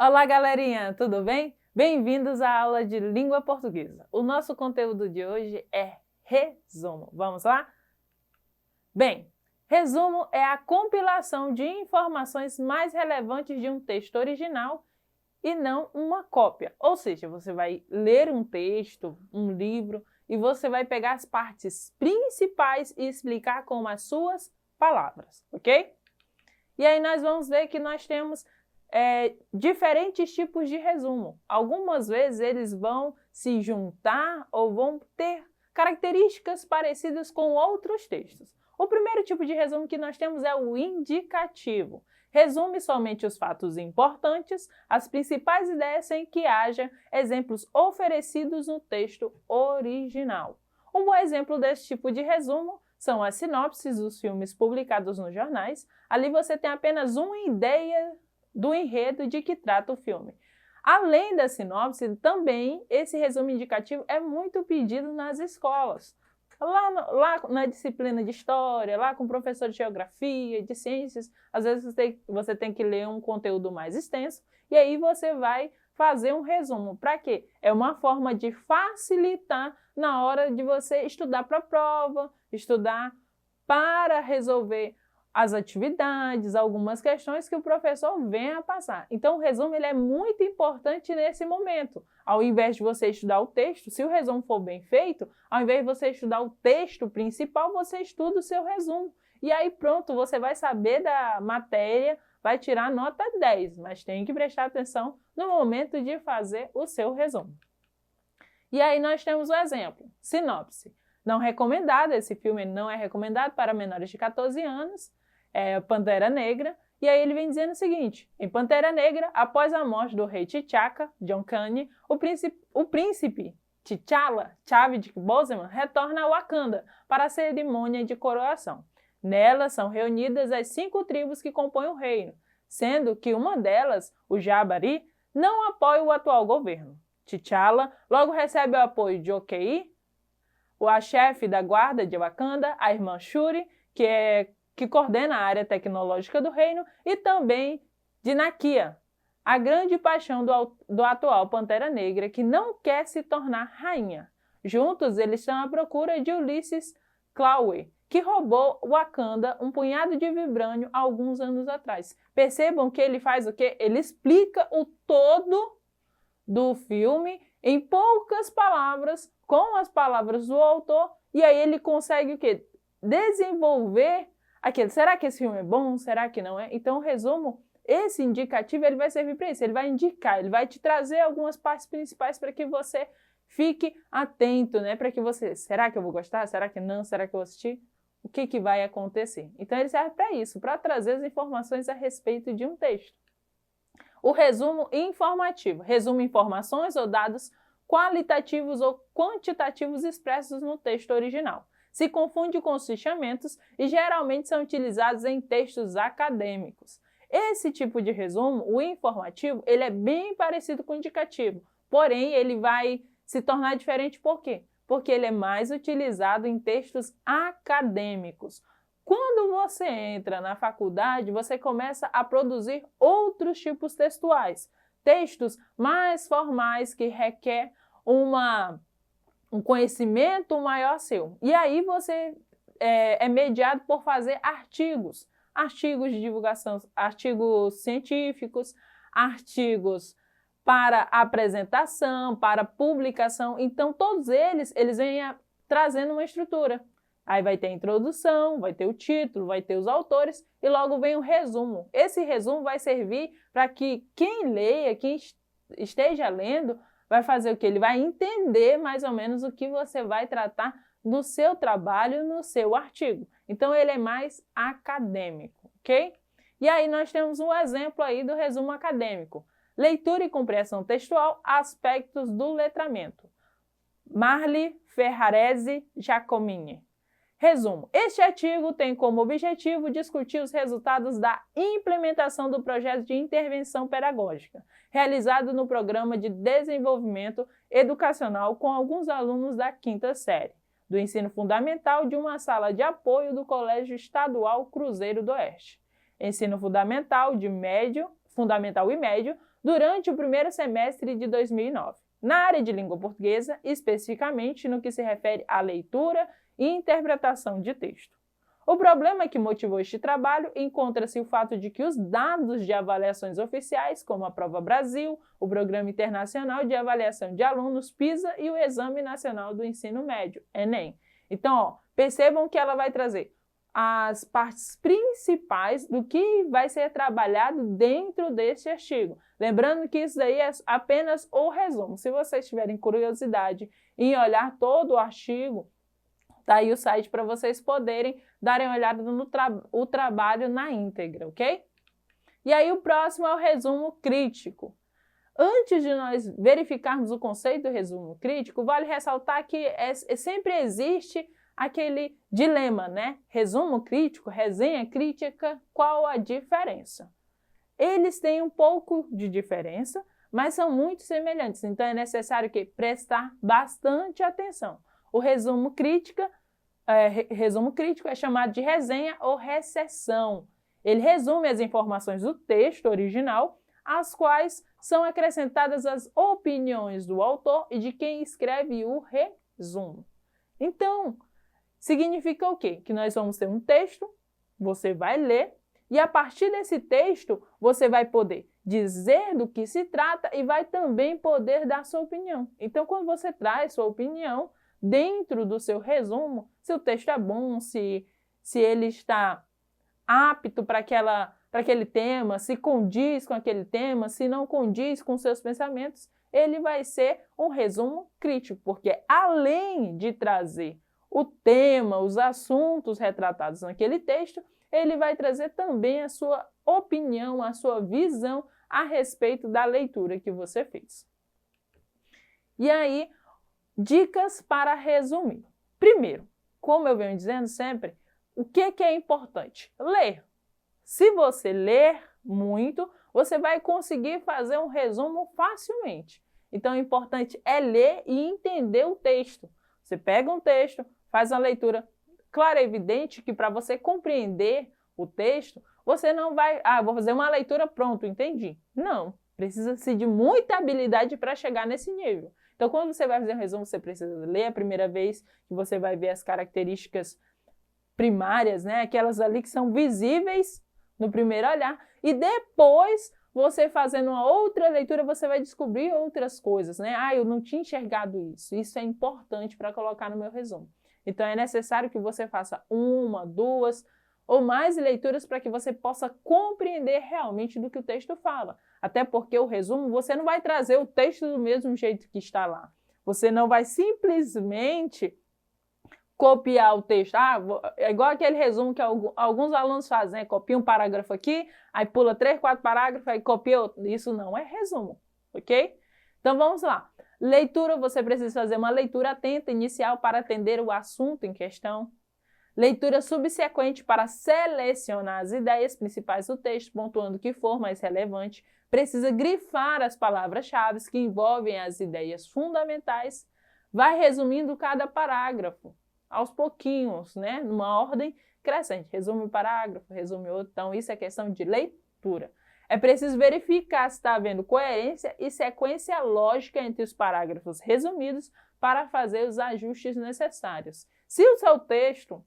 Olá, galerinha, tudo bem? Bem-vindos à aula de língua portuguesa. O nosso conteúdo de hoje é resumo. Vamos lá? Bem, resumo é a compilação de informações mais relevantes de um texto original e não uma cópia. Ou seja, você vai ler um texto, um livro, e você vai pegar as partes principais e explicar com as suas palavras, ok? E aí nós vamos ver que nós temos diferentes tipos de resumo. Algumas vezes eles vão se juntar ou vão ter características parecidas com outros textos. O primeiro tipo de resumo que nós temos é o indicativo. Resume somente os fatos importantes, as principais ideias sem que haja exemplos oferecidos no texto original. Um bom exemplo desse tipo de resumo são as sinopses dos filmes publicados nos jornais. Ali você tem apenas uma ideia do enredo de que trata o filme. Além da sinopse, também esse resumo indicativo é muito pedido nas escolas. Lá na disciplina de história, lá com o professor de geografia, de ciências, às vezes você tem que ler um conteúdo mais extenso e aí você vai fazer um resumo. Para quê? É uma forma de facilitar na hora de você estudar para a prova, estudar para resolver as atividades, algumas questões que o professor vem a passar. Então, o resumo ele é muito importante nesse momento. Ao invés de você estudar o texto, se o resumo for bem feito, ao invés de você estudar o texto principal, você estuda o seu resumo. E aí pronto, você vai saber da matéria, vai tirar nota 10, mas tem que prestar atenção no momento de fazer o seu resumo. E aí nós temos o exemplo, sinopse. Não recomendado, esse filme não é recomendado para menores de 14 anos, é Pantera Negra, e aí ele vem dizendo o seguinte: em Pantera Negra, após a morte do rei T'Chaka, John Kane, o príncipe T'Challa, Chadwick Boseman, retorna a Wakanda para a cerimônia de coroação. Nela são reunidas as 5 tribos que compõem o reino, sendo que uma delas, o Jabari, não apoia o atual governo. T'Challa logo recebe o apoio de Okei, a chefe da guarda de Wakanda, a irmã Shuri, que coordena a área tecnológica do reino, e também de Nakia, a grande paixão do atual Pantera Negra, que não quer se tornar rainha. Juntos, eles estão à procura de Ulysses Clawey, que roubou Wakanda um punhado de vibrânio há alguns anos atrás. Percebam que ele faz o quê? Ele explica o todo do filme em poucas palavras, com as palavras do autor, e aí ele consegue o quê? Desenvolver aquilo. Será que esse filme é bom? Será que não é? Então, o resumo, esse indicativo, ele vai servir para isso. Ele vai indicar, ele vai te trazer algumas partes principais para que você fique atento, né? Para que você, será que eu vou gostar? Será que não? Será que eu vou assistir? O que vai acontecer? Então, ele serve para isso, para trazer as informações a respeito de um texto. O resumo informativo. Resume informações ou dados qualitativos ou quantitativos expressos no texto original. Se confunde com os fichamentos e geralmente são utilizados em textos acadêmicos. Esse tipo de resumo, o informativo, ele é bem parecido com o indicativo, porém ele vai se tornar diferente por quê? Porque ele é mais utilizado em textos acadêmicos. Quando você entra na faculdade, você começa a produzir outros tipos textuais, textos mais formais que requer um conhecimento maior seu. E aí você é mediado por fazer artigos de divulgação, artigos científicos, artigos para apresentação, para publicação. Então, todos eles vêm trazendo uma estrutura. Aí vai ter a introdução, vai ter o título, vai ter os autores e logo vem o resumo. Esse resumo vai servir para que quem leia, quem esteja lendo, vai fazer o quê? Ele vai entender mais ou menos o que você vai tratar no seu trabalho, no seu artigo. Então, ele é mais acadêmico, ok? E aí nós temos um exemplo aí do resumo acadêmico. Leitura e compreensão textual, aspectos do letramento. Marli Ferrarese Giacomini. Resumo. Este artigo tem como objetivo discutir os resultados da implementação do projeto de intervenção pedagógica, realizado no Programa de Desenvolvimento Educacional com alguns alunos da 5ª série, do ensino fundamental de uma sala de apoio do Colégio Estadual Cruzeiro do Oeste. Ensino fundamental e médio, durante o primeiro semestre de 2009, na área de língua portuguesa, especificamente no que se refere à leitura e interpretação de texto. O problema que motivou este trabalho encontra-se o fato de que os dados de avaliações oficiais, como a Prova Brasil, o Programa Internacional de Avaliação de Alunos, PISA, e o Exame Nacional do Ensino Médio, ENEM. Então, percebam que ela vai trazer as partes principais do que vai ser trabalhado dentro deste artigo. Lembrando que isso daí é apenas o resumo. Se vocês tiverem curiosidade em olhar todo o artigo, tá aí o site para vocês poderem darem uma olhada no trabalho na íntegra, ok? E aí o próximo é o resumo crítico. Antes de nós verificarmos o conceito do resumo crítico, vale ressaltar que sempre existe aquele dilema, né? Resumo crítico, resenha crítica, qual a diferença? Eles têm um pouco de diferença, mas são muito semelhantes, então é necessário que prestar bastante atenção. O resumo crítico é chamado de resenha ou recessão. Ele resume as informações do texto original, às quais são acrescentadas as opiniões do autor e de quem escreve o resumo. Então, significa o quê? Que nós vamos ter um texto, você vai ler, e a partir desse texto, você vai poder dizer do que se trata e vai também poder dar sua opinião. Então, quando você traz sua opinião dentro do seu resumo, se o texto é bom, se ele está apto para aquele tema, se condiz com aquele tema, se não condiz com seus pensamentos, ele vai ser um resumo crítico, porque além de trazer o tema, os assuntos retratados naquele texto, ele vai trazer também a sua opinião, a sua visão a respeito da leitura que você fez. E aí, dicas para resumir. Primeiro, como eu venho dizendo sempre, o que é importante? Ler. Se você ler muito, você vai conseguir fazer um resumo facilmente. Então, o importante é ler e entender o texto. Você pega um texto, faz uma leitura. Claro, é evidente que para você compreender o texto, você não vai, vou fazer uma leitura, pronto, entendi. Não, precisa-se de muita habilidade para chegar nesse nível. Então, quando você vai fazer um resumo, você precisa ler a primeira vez, que você vai ver as características primárias, né? Aquelas ali que são visíveis no primeiro olhar, e depois, você fazendo uma outra leitura, você vai descobrir outras coisas, né? Eu não tinha enxergado isso. Isso é importante para colocar no meu resumo. Então, é necessário que você faça uma, duas ou mais leituras para que você possa compreender realmente do que o texto fala. Até porque o resumo, você não vai trazer o texto do mesmo jeito que está lá. Você não vai simplesmente copiar o texto. É igual aquele resumo que alguns alunos fazem, né? Copia um parágrafo aqui, aí pula 3, 4 parágrafos, aí copia outro. Isso não é resumo, ok? Então, vamos lá. Leitura, você precisa fazer uma leitura atenta inicial para atender o assunto em questão. Leitura subsequente para selecionar as ideias principais do texto, pontuando o que for mais relevante. Precisa grifar as palavras-chave que envolvem as ideias fundamentais. Vai resumindo cada parágrafo, aos pouquinhos, né? Numa ordem crescente. Resume um parágrafo, resume outro. Então, isso é questão de leitura. É preciso verificar se está havendo coerência e sequência lógica entre os parágrafos resumidos para fazer os ajustes necessários. Se o seu texto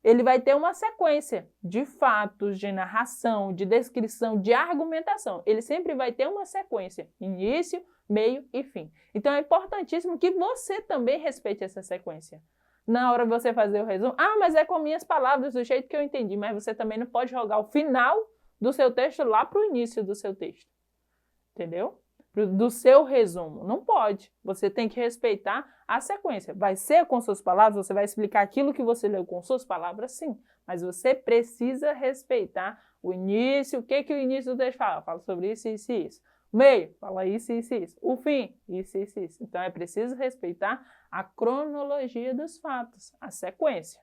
ele vai ter uma sequência de fatos, de narração, de descrição, de argumentação. Ele sempre vai ter uma sequência, início, meio e fim. Então é importantíssimo que você também respeite essa sequência. Na hora de você fazer o resumo, mas é com minhas palavras, do jeito que eu entendi, mas você também não pode jogar o final do seu texto lá para o início do seu texto, entendeu? Do seu resumo, não pode. Você tem que respeitar a sequência. Vai ser com suas palavras, você vai explicar aquilo que você leu com suas palavras, sim, mas você precisa respeitar o início. O que o início do texto fala? Fala sobre isso, isso e isso. Meio, fala isso, isso e isso. O fim, isso, isso e isso. Então é preciso respeitar a cronologia dos fatos, a sequência.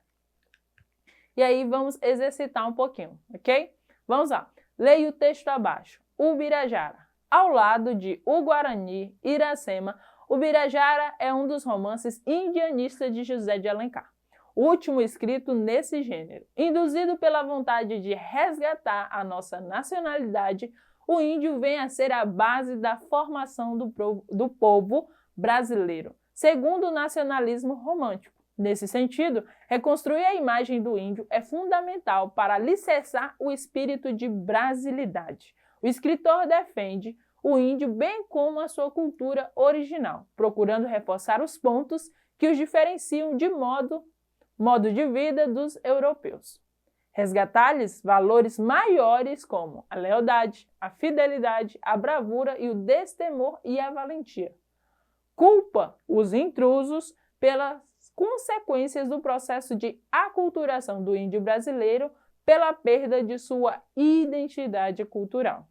E aí vamos exercitar um pouquinho, ok? Vamos lá. Leia o texto abaixo. Ubirajara. Ao lado de O Guarani, Iracema, Ubirajara é um dos romances indianistas de José de Alencar, o último escrito nesse gênero. Induzido pela vontade de resgatar a nossa nacionalidade, o índio vem a ser a base da formação do povo brasileiro, segundo o nacionalismo romântico. Nesse sentido, reconstruir a imagem do índio é fundamental para alicerçar o espírito de brasilidade. O escritor defende o índio bem como a sua cultura original, procurando reforçar os pontos que os diferenciam de modo de vida dos europeus. Resgatar-lhes valores maiores como a lealdade, a fidelidade, a bravura e o destemor e a valentia. Culpa os intrusos pelas consequências do processo de aculturação do índio brasileiro pela perda de sua identidade cultural.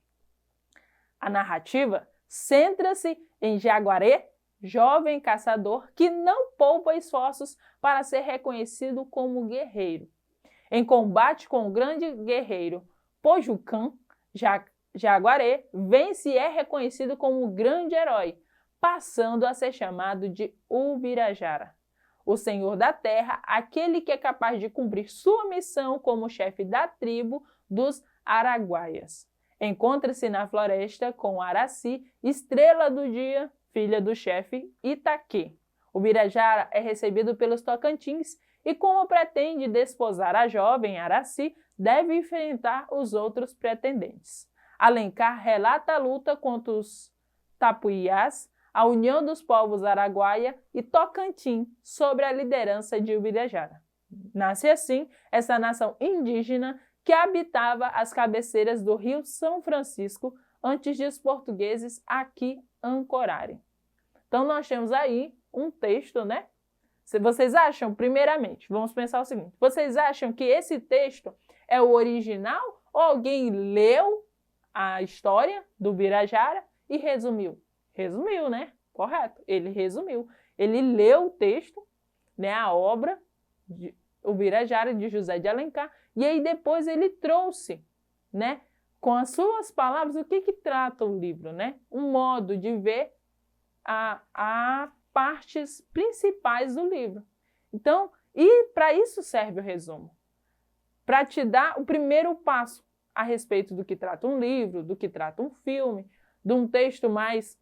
A narrativa centra-se em Jaguaré, jovem caçador que não poupa esforços para ser reconhecido como guerreiro. Em combate com o grande guerreiro Pojucã, Jaguaré vence e é reconhecido como grande herói, passando a ser chamado de Ubirajara, o senhor da terra, aquele que é capaz de cumprir sua missão como chefe da tribo dos Araguaias. Encontra-se na floresta com Araci, estrela do dia, filha do chefe Itaquê. Ubirajara é recebido pelos Tocantins e, como pretende desposar a jovem Araci, deve enfrentar os outros pretendentes. Alencar relata a luta contra os Tapuiás, a união dos povos Araguaia e Tocantins sob a liderança de Ubirajara. Nasce assim essa nação indígena que habitava as cabeceiras do rio São Francisco antes de os portugueses aqui ancorarem. Então nós temos aí um texto, né? Vocês acham, primeiramente, vamos pensar o seguinte, vocês acham que esse texto é o original ou alguém leu a história do Ubirajara e resumiu? Resumiu, né? Correto, ele resumiu. Ele leu o texto, né, a obra de Ubirajara de José de Alencar, e aí depois ele trouxe, né, com as suas palavras, o que trata o livro, né? Um modo de ver a partes principais do livro. Então, e para isso serve o resumo, para te dar o primeiro passo a respeito do que trata um livro, do que trata um filme, de um texto mais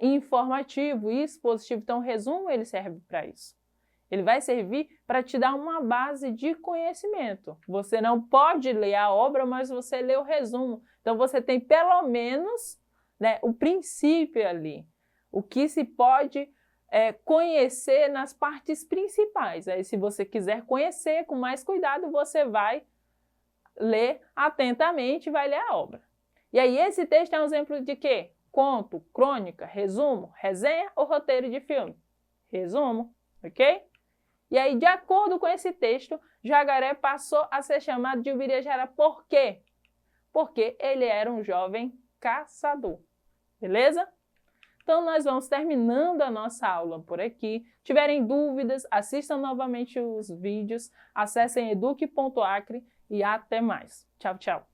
informativo e expositivo. Então, o resumo ele serve para isso. Ele vai servir para te dar uma base de conhecimento. Você não pode ler a obra, mas você lê o resumo. Então, você tem pelo menos, né, o princípio ali, o que se pode conhecer nas partes principais. Aí, se você quiser conhecer com mais cuidado, você vai ler atentamente e vai ler a obra. E aí, esse texto é um exemplo de quê? Conto, crônica, resumo, resenha ou roteiro de filme? Resumo, ok? E aí, de acordo com esse texto, Jaguaré passou a ser chamado de Ubirajara por quê? Porque ele era um jovem caçador, beleza? Então, nós vamos terminando a nossa aula por aqui. Se tiverem dúvidas, assistam novamente os vídeos, acessem eduque.acre e até mais. Tchau, tchau!